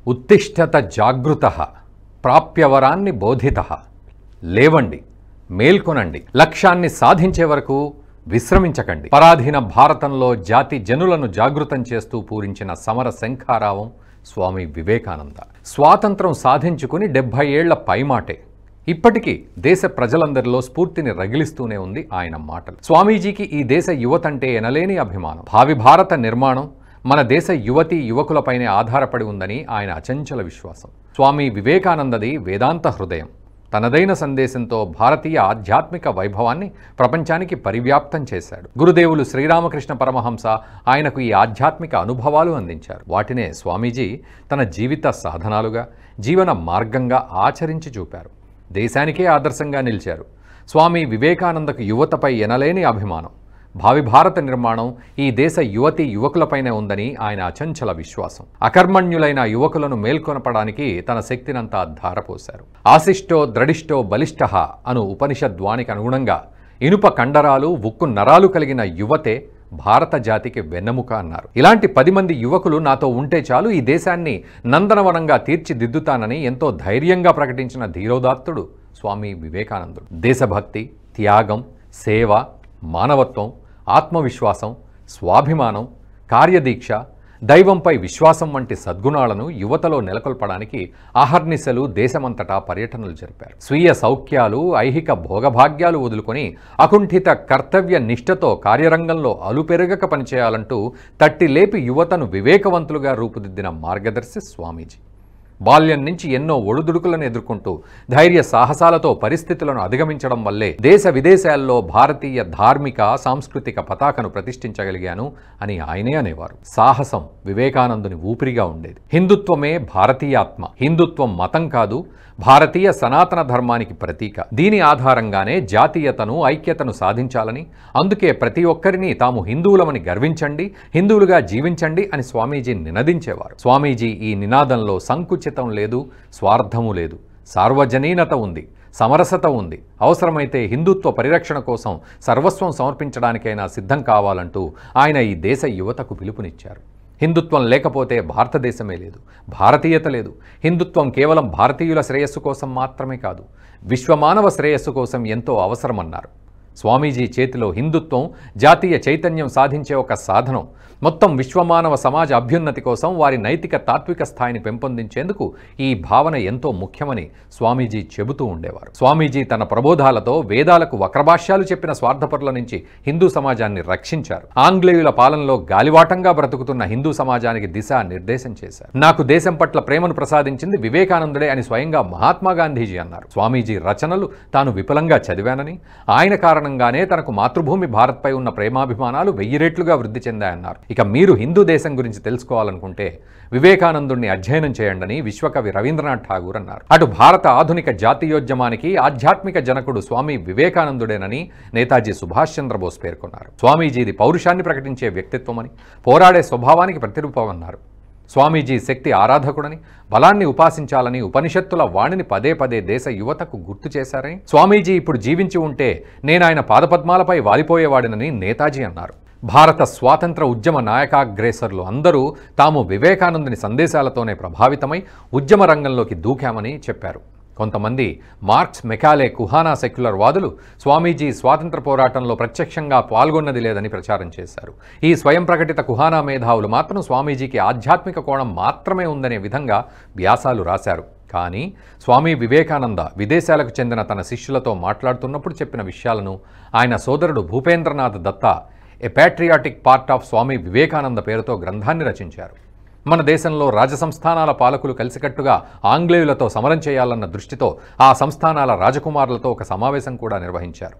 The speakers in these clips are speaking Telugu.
ఉత్తిష్టత జాగృతః ప్రాప్యవరాన్ని బోధితః. లేవండి, మేల్కొనండి, లక్ష్యాన్ని సాధించే వరకు విశ్రమించకండి. పరాధీన భారతంలో జాతి జనులను జాగృతం చేస్తూ పూరించిన సమర శంఖారావం స్వామి వివేకానంద. స్వాతంత్రం సాధించుకుని 70 ఏళ్ల పైమాటే ఇప్పటికీ దేశ ప్రజలందరిలో స్ఫూర్తిని రగిలిస్తూనే ఉంది ఆయన మాటలు. స్వామీజీకి ఈ దేశ యువతంటే ఎనలేని అభిమానం. భావి భారత నిర్మాణం మన దేశ యువతీ యువకులపైనే ఆధారపడి ఉందని ఆయన అచంచల విశ్వాసం. స్వామి వివేకానందది వేదాంత హృదయం. తనదైన సందేశంతో భారతీయ ఆధ్యాత్మిక వైభవాన్ని ప్రపంచానికి పరివ్యాప్తం చేశాడు. గురుదేవులు శ్రీరామకృష్ణ పరమహంస ఆయనకు ఈ ఆధ్యాత్మిక అనుభవాలు అందించారు. వాటినే స్వామీజీ తన జీవిత సాధనాలుగా, జీవన మార్గంగా ఆచరించి చూపారు. దేశానికే ఆదర్శంగా నిలిచారు. స్వామి వివేకానందకు యువతపై ఎనలేని అభిమానం. భావి భారత నిర్మాణం ఈ దేశ యువతీ యువకులపైనే ఉందని ఆయన అచంచల విశ్వాసం. అకర్మణ్యులైన యువకులను మేల్కొనపడానికి తన శక్తినంతా ధారపోశారు. ఆశిష్టో ద్రడిష్టో బలిష్ఠః అను ఉపనిషద్వానికి అనుగుణంగా ఇనుప కండరాలు, ఉక్కు నరాలు కలిగిన యువతే భారత జాతికి వెన్నెముక అన్నారు. ఇలాంటి 10 మంది యువకులు నాతో ఉంటే చాలు, ఈ దేశాన్ని నందనవనంగా తీర్చిదిద్దుతానని ఎంతో ధైర్యంగా ప్రకటించిన ధీరోదాత్తుడు స్వామి వివేకానందుడు. దేశభక్తి, త్యాగం, సేవ, మానవత్వం, ఆత్మవిశ్వాసం, స్వాభిమానం, కార్యదీక్ష, దైవంపై విశ్వాసం వంటి సద్గుణాలను యువతలో నెలకొల్పడానికి అహర్నిశలు దేశమంతటా పర్యటనలు జరిపారు. స్వీయ సౌఖ్యాలు, ఐహిక భోగభాగ్యాలు వదులుకొని అకుంఠిత కర్తవ్య నిష్ఠతో కార్యరంగంలో అలుపెరగక పనిచేయాలంటూ తట్టి లేపి యువతను వివేకవంతులుగా రూపుదిద్దిన మార్గదర్శి స్వామీజీ. బాల్యం నుంచి ఎన్నో ఒడుదుడుకులను ఎదుర్కొంటూ ధైర్య సాహసాలతో పరిస్థితులను అధిగమించడం వల్లే దేశ విదేశాల్లో భారతీయ ధార్మిక, సాంస్కృతిక పతాకను ప్రతిష్ఠించగలిగాను అని ఆయనే అనేవారు. సాహసం వివేకానందుని ఊపిరిగా ఉండేది. హిందుత్వమే భారతీయాత్మ. హిందుత్వం మతం కాదు, భారతీయ సనాతన ధర్మానికి ప్రతీక. దీని ఆధారంగానే జాతీయతను, ఐక్యతను సాధించాలని, అందుకే ప్రతి ఒక్కరిని తాము హిందువులమని గర్వించండి, హిందువులుగా జీవించండి అని స్వామీజీ నినదించేవారు. స్వామీజీ ఈ నినాదంలో సంకుచితం లేదు, స్వార్థము లేదు, సార్వజనీనత ఉంది, సమరసత ఉంది. అవసరమైతే హిందుత్వ పరిరక్షణ కోసం సర్వస్వం సమర్పించడానికైనా సిద్ధం కావాలంటూ ఆయన ఈ దేశ యువతకు పిలుపునిచ్చారు. హిందుత్వం లేకపోతే భారతదేశమే లేదు, భారతీయత లేదు. హిందుత్వం కేవలం భారతీయుల శ్రేయస్సు కోసం మాత్రమే కాదు, విశ్వమానవ శ్రేయస్సు కోసం ఎంతో అవసరమన్నారు. స్వామీజీ చేతిలో హిందుత్వం జాతీయ చైతన్యం సాధించే ఒక సాధనం. మొత్తం విశ్వమానవ సమాజ అభ్యున్నతి కోసం వారి నైతిక తాత్విక స్థాయిని పెంపొందించేందుకు ఈ భావన ఎంతో ముఖ్యమని స్వామీజీ చెబుతూ ఉండేవారు. స్వామీజీ తన ప్రబోధాలతో వేదాలకు వక్రభాష్యాలు చెప్పిన స్వార్థపరుల నుంచి హిందూ సమాజాన్ని రక్షించారు. ఆంగ్లేయుల పాలనలో గాలివాటంగా బ్రతుకుతున్న హిందూ సమాజానికి దిశా నిర్దేశం చేశారు. నాకు దేశం పట్ల ప్రేమను ప్రసాదించింది వివేకానందుడే అని స్వయంగా మహాత్మా గాంధీజీ అన్నారు. స్వామీజీ రచనలు తాను విపులంగా చదివానని, ఆయన కారణంగానే తనకు మాతృభూమి భారత్పై ఉన్న ప్రేమాభిమానాలు 1000 రెట్లుగా వృద్ధి చెందాయన్నారు. ఇక మీరు హిందూ దేశం గురించి తెలుసుకోవాలనుకుంటే వివేకానందుణ్ణి అధ్యయనం చేయండని విశ్వకవి రవీంద్రనాథ్ ఠాగూర్ అన్నారు. అటు భారత ఆధునిక జాతీయోద్యమానికి ఆధ్యాత్మిక జనకుడు స్వామి వివేకానందుడేనని నేతాజీ సుభాష్ చంద్రబోస్ పేర్కొన్నారు. స్వామీజీది పౌరుషాన్ని ప్రకటించే వ్యక్తిత్వమని, పోరాడే స్వభావానికి ప్రతిరూపమన్నారు. స్వామీజీ శక్తి ఆరాధకుడని, బలాన్ని ఉపాసించాలని ఉపనిషత్తుల వాణిని పదే పదే దేశ యువతకు గుర్తు చేశారని, స్వామీజీ ఇప్పుడు జీవించి ఉంటే నేనాయన పాదపద్మాలపై వాలిపోయేవాడినని నేతాజీ అన్నారు. భారత స్వాతంత్ర ఉద్యమ నాయకాగ్రేసర్లు అందరూ తాము వివేకానందుని సందేశాలతోనే ప్రభావితమై ఉద్యమ రంగంలోకి దూకామని చెప్పారు. కొంతమంది మార్క్స్, మెకాలే, కుహానా సెక్యులర్ వాదులు స్వామీజీ స్వాతంత్ర పోరాటంలో ప్రత్యక్షంగా పాల్గొన్నది లేదని ప్రచారం చేశారు. ఈ స్వయం ప్రకటిత కుహానా మేధావులు మాత్రం స్వామీజీకి ఆధ్యాత్మిక కోణం మాత్రమే ఉందనే విధంగా వ్యాసాలు రాశారు. కానీ స్వామి వివేకానంద విదేశాలకు చెందిన తన శిష్యులతో మాట్లాడుతున్నప్పుడు చెప్పిన విషయాలను ఆయన సోదరుడు భూపేంద్రనాథ్ దత్తా ఏ patriotic part of Swami Vivekananda పేరుతో గ్రంథాన్ని రచించారు. మన దేశంలో రాజసంస్థానాల పాలకులు కలిసికట్టుగా ఆంగ్లేయులతో సమరం చేయాలన్న దృష్టితో ఆ సంస్థానాల రాజకుమారులతో ఒక సమావేశం కూడా నిర్వహించారు.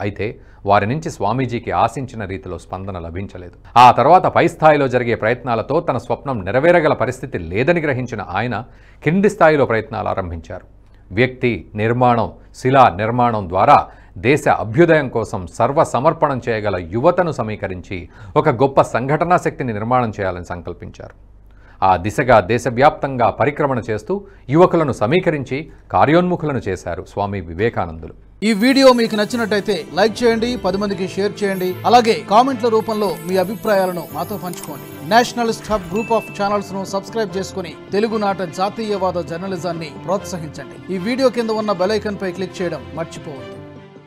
అయితే వారి నుంచి స్వామీజీకి ఆశించిన రీతిలో స్పందన లభించలేదు. ఆ తర్వాత పై స్థాయిలో జరిగే ప్రయత్నాలతో తన స్వప్నం నెరవేరగల పరిస్థితి లేదని గ్రహించిన ఆయన కింది స్థాయిలో ప్రయత్నాలు ఆరంభించారు. వ్యక్తి నిర్మాణం, శిలా నిర్మాణం ద్వారా దేశ అభ్యుదయం కోసం సర్వసమర్పణం చేయగల యువతను సమీకరించి ఒక గొప్ప సంఘటనా శక్తిని నిర్మాణం చేయాలని సంకల్పించారు. ఆ దిశగా దేశవ్యాప్తంగా పరిక్రమణ చేస్తూ యువకులను సమీకరించి కార్యోన్ముఖులను చేశారు స్వామి వివేకానందులు. ఈ వీడియో మీకు నచ్చినట్టయితే లైక్ చేయండి, 10 మందికి షేర్ చేయండి. అలాగే కామెంట్ల రూపంలో మీ అభిప్రాయాలను మాతో పంచుకోండి. Nationalist hub group of channels ను సబ్స్క్రైబ్ చేసుకుని తెలుగునాట జాతీయవాద జర్నలిజాన్ని ప్రోత్సహించండి. ఈ వీడియో కింద ఉన్న బెల్ ఐకాన్ పై క్లిక్ చేయడం మర్చిపోవద్దు.